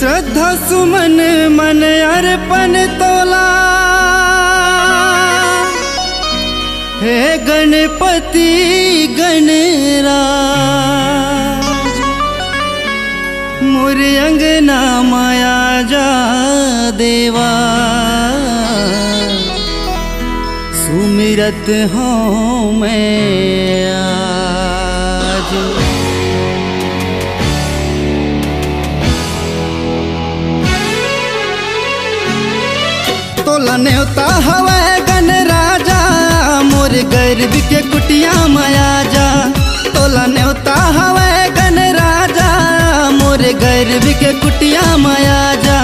श्रद्धा सुमन मन अर्पण तोला, हे गणपति गणराज। मोर अंगना माया जा देवा, सुमिरत हूँ मैं आज। तोला न्योता हवे गण राजा, मोर गर्व के कुटिया माया जा। तोला न्योता हवे गण राजा, मोर गर्व के कुटिया माया जा।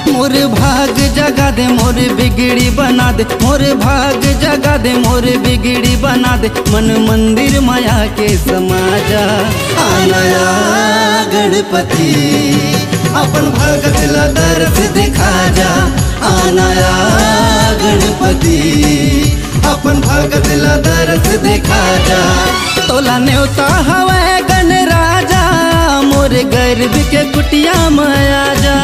मोर भाग जगा दे, मोर बिगड़ी बना दे, मोर भाग जगा दे, मोर बिगड़ी बना दे। मन मंदिर माया के समाजा, आनया गणपति अपन भगत ला दर्श दिखा जा। आनया गणपति अपन भगत ला दर्श दिखा जा। तोला न्योता हवे गण राजा, मोर गर्व के कुटिया माया जा।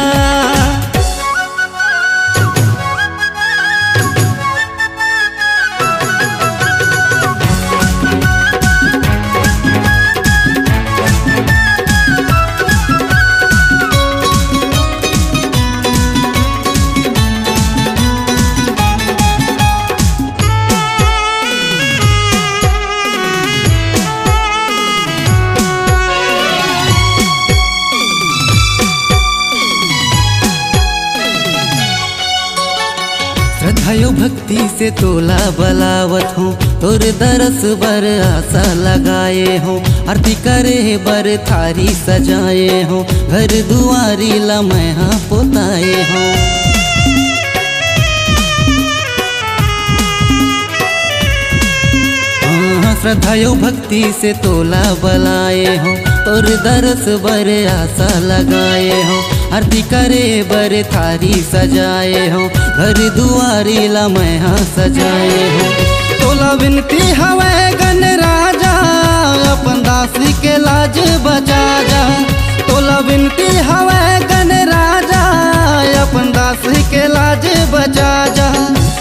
श्रद्धायो भक्ति से तोला बलावत हूँ, तोर दरस बर आशा लगाए हूँ। आरती करे बर थारी सजाए हूँ, घर दुआरी ला मैं हाँ पोताए हूँ। श्रद्धायो भक्ति से तोला बलाए हूँ, तोर दरस बर आशा लगाए हूँ। आरती करे बर थारी सजाए हो, घर दुआरी ला मैं हाँ सजाए हो। तोला विनती हवे गण राजा, अपन दासी के लाज बचा जा। तोला विनती हवे गण राजा, अपन दासी के लाज बचा जा।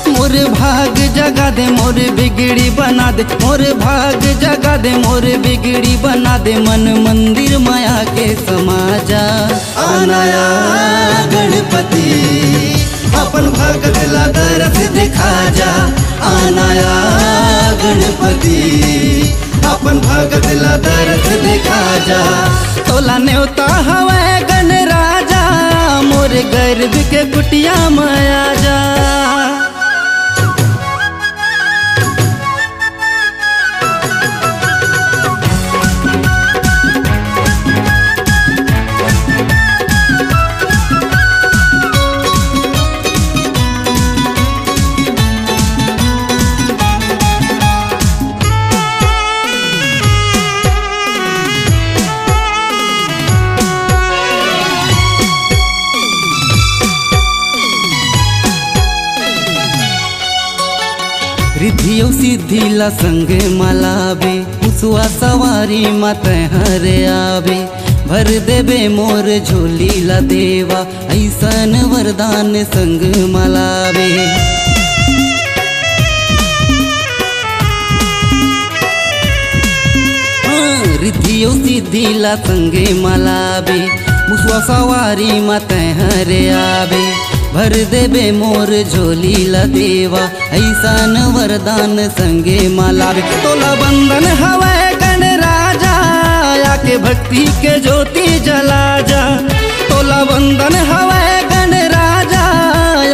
मोर भाग जगा दे, मोर बिगड़ी बना दे, मोर भाग जगा दे, मोर बिगड़ी बना दे। मन मंदिर माया के समाजा, आनया गणपति अपन भगत ला दर्श दिखा जा। आनया गणपति अपन भगत ला दर्श दिखा जा। तोला न्योता हवे गण राजा, मोर गर्व के कुटिया माया जा। रिद्धियो सिद्धि ला संग मलाबे, मुसुआ सवारी माते हरे आबे। भर देबे मोर झोली ला देवा, ऐसन वरदान संग मलाबे। रिद्धियो सिद्धि ला संगे मलाबे, मुसुआ सवारी माते हरे आबे। भर देबे मोर झोली ला देवा, ऐसान वरदान संगे मलाबे। तोला बंधन हवे गण राजा, आके भक्ति के ज्योति जला जा। तोला बंधन हवे गण राजा,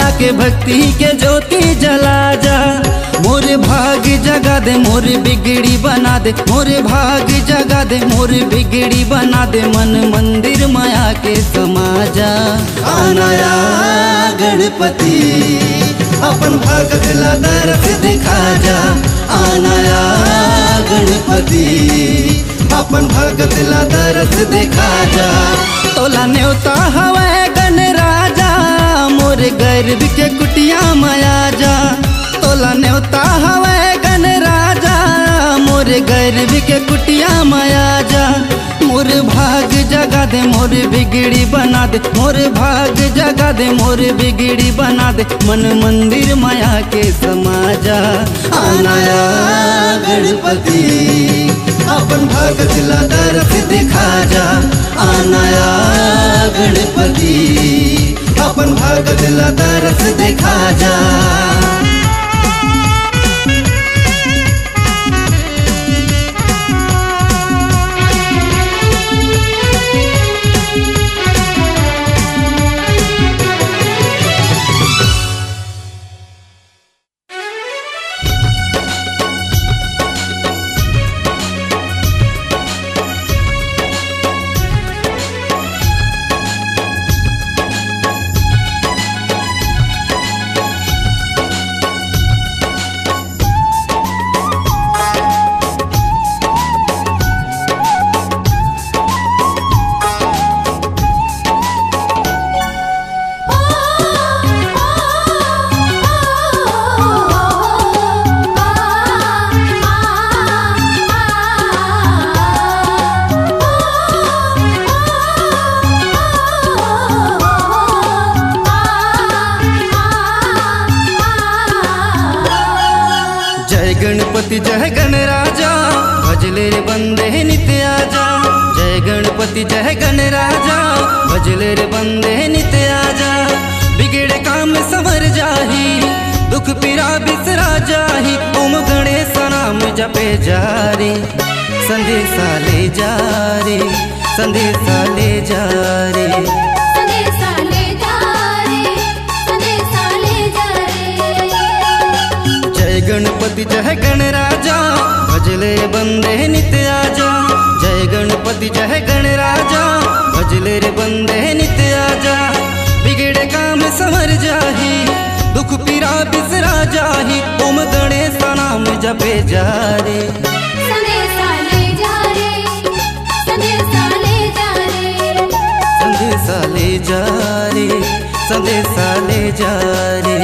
आके भक्ति के ज्योति जला जा। मोर भाग जगा दे, मोर बिगड़ी बना दे, मोर भाग जगा दे, मोर बिगड़ी बना दे। मन मंदिर माया के समाजा, आनया गणपति अपन भगत ला दर्श दिखा जा। आनया गणपति अपन भगत ला दर्श दिखा जा। तोला न्योता हवे गण राजा, मोर गर्व के कुटिया माया जा। तोला न्योता हवे गण राजा, मोर गर्व के कुटिया माया जा। मोर भाग जगा जगा दे मोर बिगड़ी बना दे, मोर भाग जगा दे मोर बिगड़ी बना दे। मन मंदिर माया के समाजा आनाया गणपति, अपन भगत ला दरस दिखा जा। आनाया गणपति, अपन भगत ला दरस दिखा जा। गणपति जय गणराजा, भजले रे बंदे नित्य आजा। जय गणपति जय गणराजा, भजले रे बंदे नित्य आजा। बिगड़े काम संवर जाही, दुख पीरा बिसरा जाही। ओम गणेश नाम जपे जा रे, संदेशा ले जा रे, संदेशा ले जा रे। गणपति जय गणराजा, भजले बंदे नित्य आजा। जय गणपति जय गणराजा, भजले रे बंदे नित्य आजा। बिगड़े काम संवर जाही, दुख पीरा बिसरा जाही। ओम गणेश नाम जपे जा रे, संदेशा ले जा रे, संदेशा ले जा रे। संदेशा ले जा रे, संदेशा ले जा रे।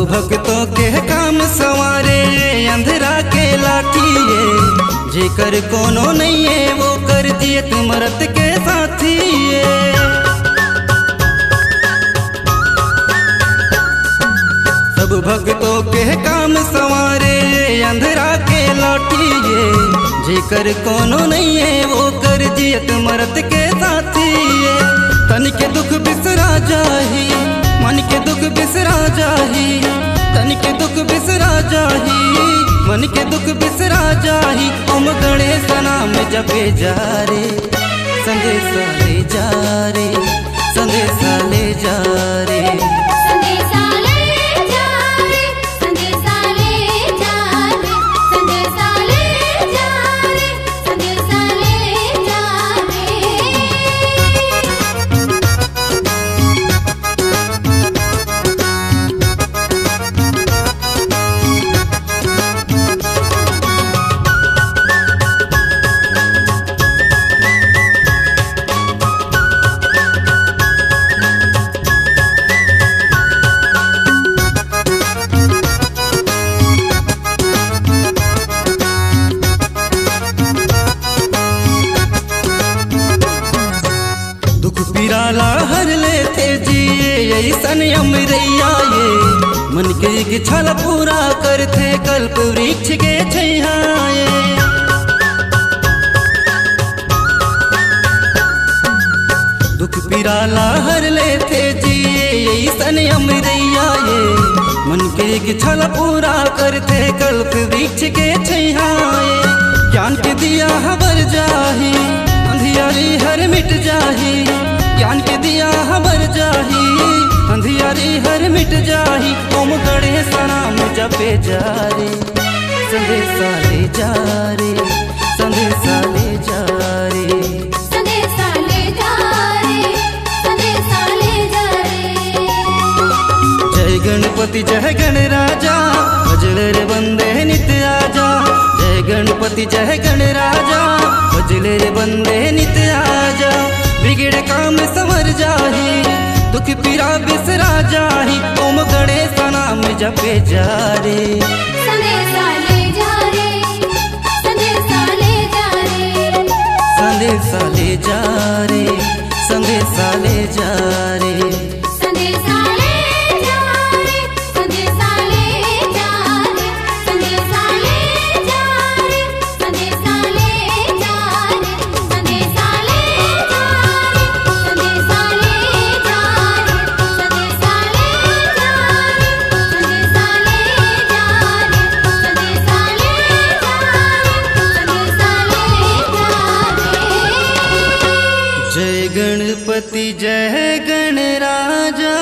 भक्तों के काम संवारे अंधेरा के लाठिए। जेकर कोनो नहीं है वो कर दिए तुमरत के साथी। सब भक्तों के काम संवारे अंधेरा के लाठिए। जेकर कोनो नहीं है वो कर दिए तुमरत के साथी। तन के दुख बिसरा जाही, मन के दुख बिसरा जाही। तन के दुख बिसरा जाही, मन के दुख बिसरा जाही। ओम गणेश नाम जपे जा रे, संदेशा ले जा रे, संदेशा ले जा रे। संदेशा ले जा रे, संदेशा ले जा रे। संदेशा ले जा रे, संदेशा ले जा रे। पीराला हर लेते जिए ऐसन अमरैया ये। मन के इच्छा पूरा करते कल्प वृक्ष के छैहाए। दुख पीराला हर लेते जिए ऐसन अमरैया ये। मन के इच्छा पूरा करते कल्प वृक्ष के छैहाए। ज्ञान के दिया हबर जाही, अंधियारी हर मिट जाही। ज्ञान के दिया हबर जाही, अंधियारी गणेश नाम जपे जा रे संदेशा ले जा रे संदेशा ले जा रे संदेशा ले जा रे संदेशा ले जा रे जय गणपति जय गणराजा भजले रे बंदे नित्य आजा जय गणपति जय गणराजा भजले रे बंदे नित्य आजा बिगड़े काम संवर जाही दुख पीरा बिसरा जाही ओम गणेश नाम जपे जा रे संदेशा ले जा रे संदेशा ले जा रे संदेशा ले जा रे संदेशा ले जा रे संदेशा ले जा रे संदेशा ले जा रे संदेशा ले जा रे संदेशा ले जा रे संदेशा ले जा रे संदेशा ले जा रे संदेशा ले जा रे संदेशा ले जा रे संदेशा ले जा रे जय गणपति जय गणराजा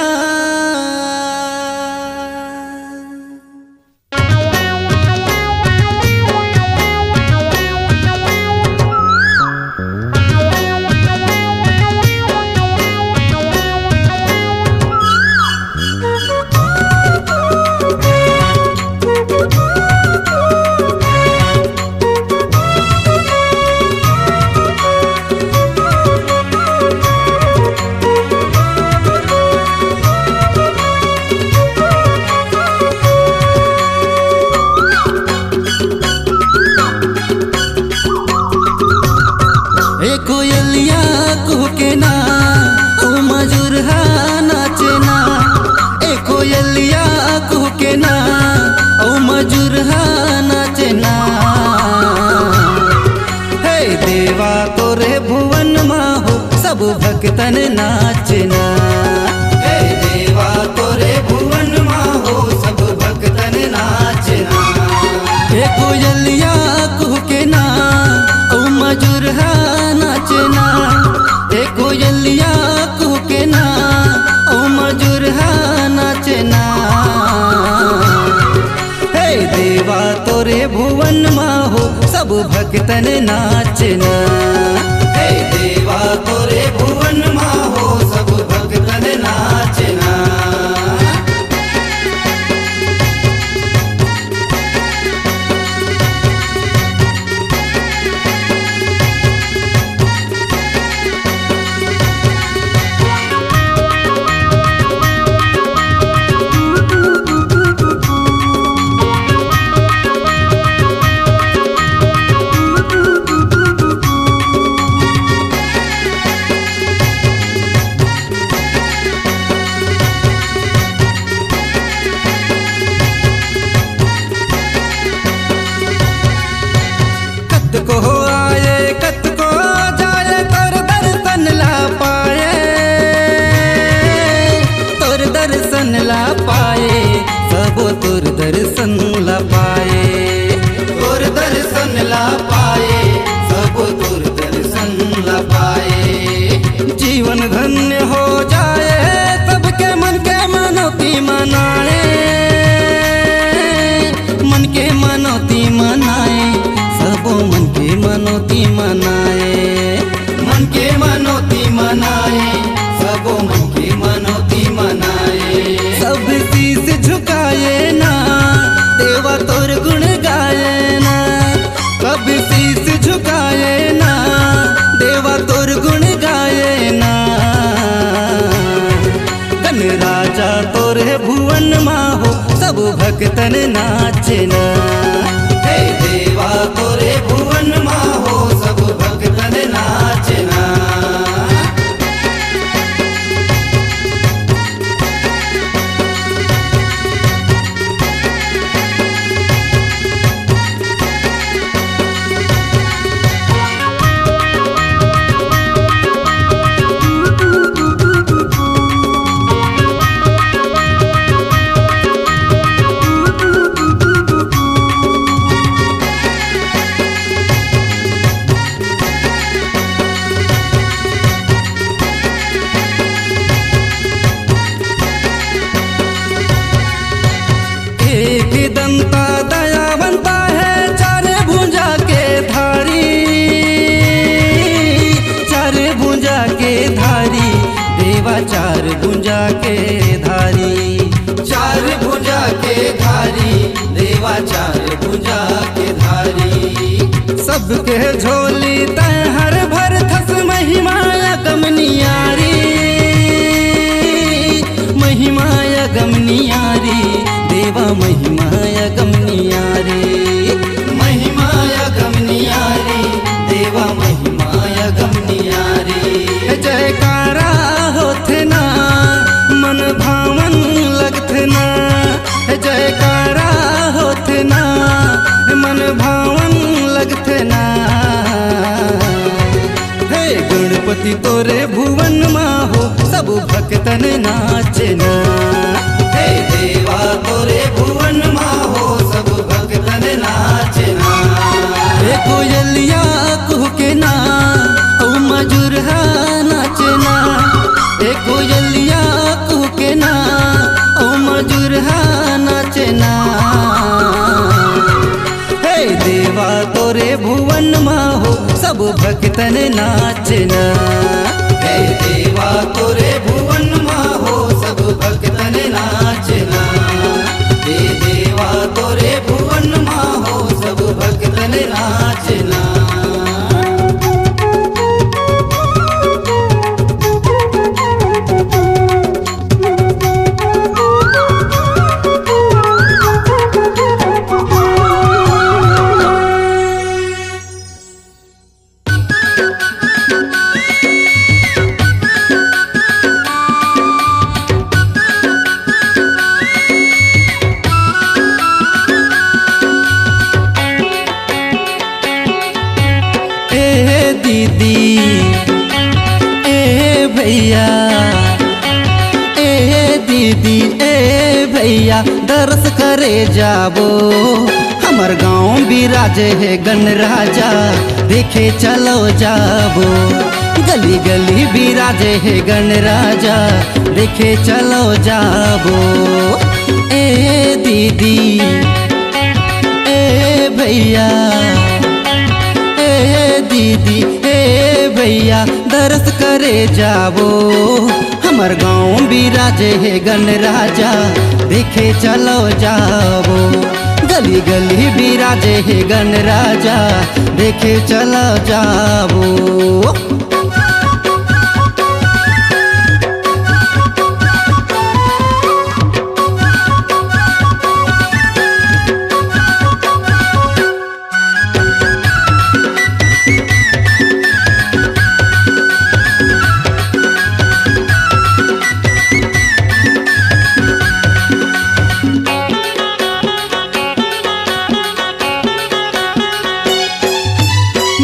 कोयलिया कुहके ना ओ मजूर हा नाचे ना ए कोयलिया कुहके ना ओ मजूर हा नाचे ना हे देवा तोरे भुवन माहो सब भक्तन नाचना हे देवा तोरे भुवन माहो सब भक्तन नाचना हे कोयलिया कुहके ना ओ मजूर हा नाचना ए कोयलिया कुहके ना ओ मजूर हा नाचना हे देवा तोरे भुवन माहो सब भक्तन नाचना हे देवा तोरे भुवन माहो सब भक्तन नाचना कत को आए कत को जाए तोर दर्शन ला पाए तोर दर्शन ला पाए सब तोर दर्शन ला पाए तोर दर्शन ला पाए सब तोर दर्शन ला पाए जीवन धन्य हो जाए सबके मन के मनोती मनाए मन के मनोती मनाए सबो मन के मनोती मनाए मन के मनोती मनाए सबो मन के मनोती मनाए सब शीश झुकाए ना देवा तोर गुण गाए ना कब शीश झुकाए ना देवा तोर गुण गाए ना धन राजा तोरे भुवन माहो सब भक्तन नाचना हे देवा तोरे भुवन माहो सब भक्तन नाचना बुद्धि दंता दयावंता है, चार भुजा के धारी, चार भुजा के धारी, देवा चार भुजा के धारी, चार भुजा के धारी, देवा चार भुजा के धारी। सबके झोली तय हर भर थस महिमा गम नियारी, महिमा गम नियारी, देवा महिमा गम नियारी, महिमा गम नियारी, देवा महिमा गम नियारी। जयकारा होथे ना मन भावन लगथे ना, जयकारा होथे ना मन भावन लगथे ना। हे गणपति तोरे भुवन मा हो, सब भक्तन नाचना। हे देवा तोरे भुवन मा हो, सब भक्तन नाचना। हे कोयलिया कुहके ना औ मजूरहा नाचना, हे कोयलिया कुहके ना औ मजूरहा नाचना। हे देवा तोरे भुवन मा हो, सब भक्तन नाचना। हे देवा तोरे भुवन मा हो, सब भक्तन नाचना। हे देवा तोरे भुवन मा हो, सब भक्तन नाचना। दीदी ए भैया, ए दीदी ए भैया, दर्श करे जाबो। हमर गाँव बिराजे है गण राजा, देखे चलो जाबो। गली गली बिराजे है गण राजा, देखे चलो जाबो। ए दीदी ए भैया, दीदी ए भैया, दर्श करे जाबो। हमर गाँव बिराजे है गण राजा, देखे चलो जाबो। गली गली बिराजे है गण राजा, देखे चलो जाबो।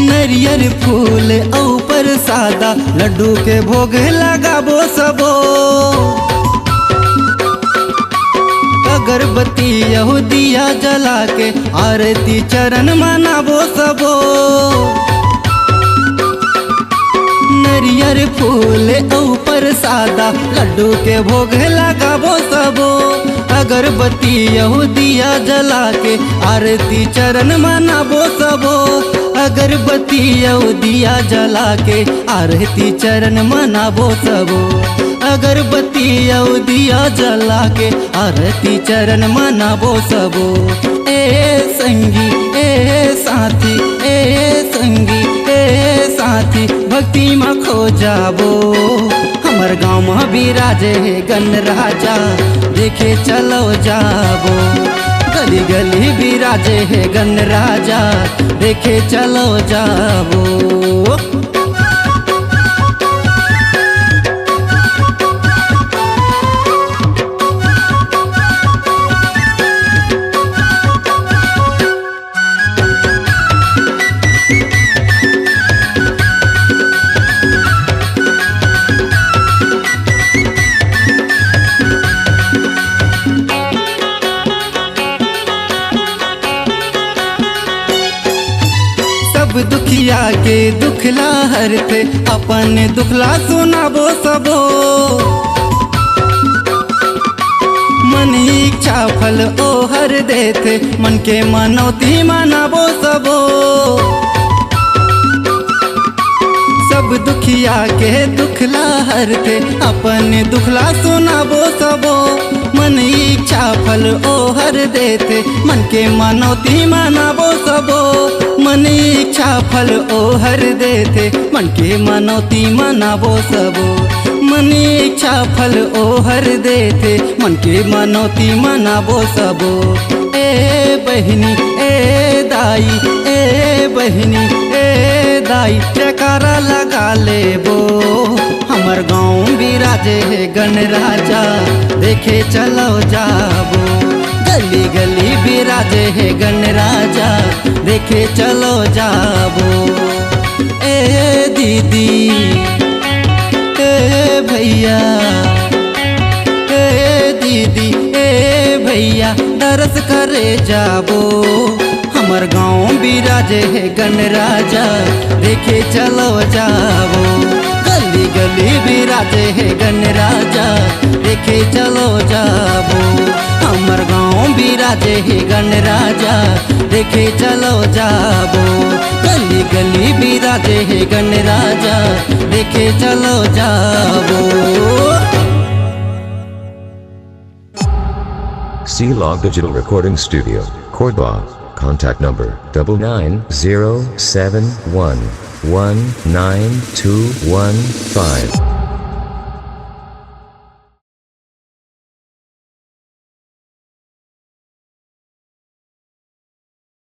नरियर फूल ऊपर सादा, लड्डू के भोग लगाबो सबो। अगरबत्ती यहूदिया जला के, आरती चरण मनाबो सबो। नरियर फूल ऊपर सादा, लड्डू के भोग लगाबो सबो। अगरबत्ती यहूदिया जला के, आरती चरण मनाबो सबो। अगरबत्ती यहूदिया जला के, आरती चरण मनाबो सबो। अगरबत्ती यहूदिया जला के, आरती चरण मनाबो सबो। ए संगी ए साथी, ए संगी ए साथी, भक्ति में खो जाबो। हमर गाँव में बिराजे है गण राजा, देखे चलो जाबो। गली गली बिराजे है गण राजा, देखे चलो जाबो। दुखिया के दुखला हरते, अपन दुखला सुनाबो सबो। मनी इच्छा फल ओहर देते मन के मनौती मनाबो सबो सब दुखिया के दुखला हरते अपन दुखला सुनाबो सबो मन इच्छा फल ओहर देते मन के मनौती मनाबो सबो मन इच्छा फल ओहर देते मन के मनौती मनाबो सबो मन इच्छा फल ओहर देते मन के मनौती मनाबो सबो ए बहिनी ए दाई ए बहिनी ए दाई जयकारा लगा लेबो हमर गाँव बिराजे है गणराजा देखे चलो जाबो गली गली बिराजे है गणराजा देखे चलो जाबो ए दीदी ए भैया ए दीदी ए भैया दरस करे जाबो हमर गाँव बिराजे है गणराजा देखे चलो जाबो गली गली बिराजे है गणराजा देखे चलो जाबो हमर गाँव बिराजे है गणराजा देखे चलो जाबो गली गली बिराजे है गणराजा देखे चलो जाबो। C-Log Digital Recording Studio, Cordoba. Contact number 99071192115.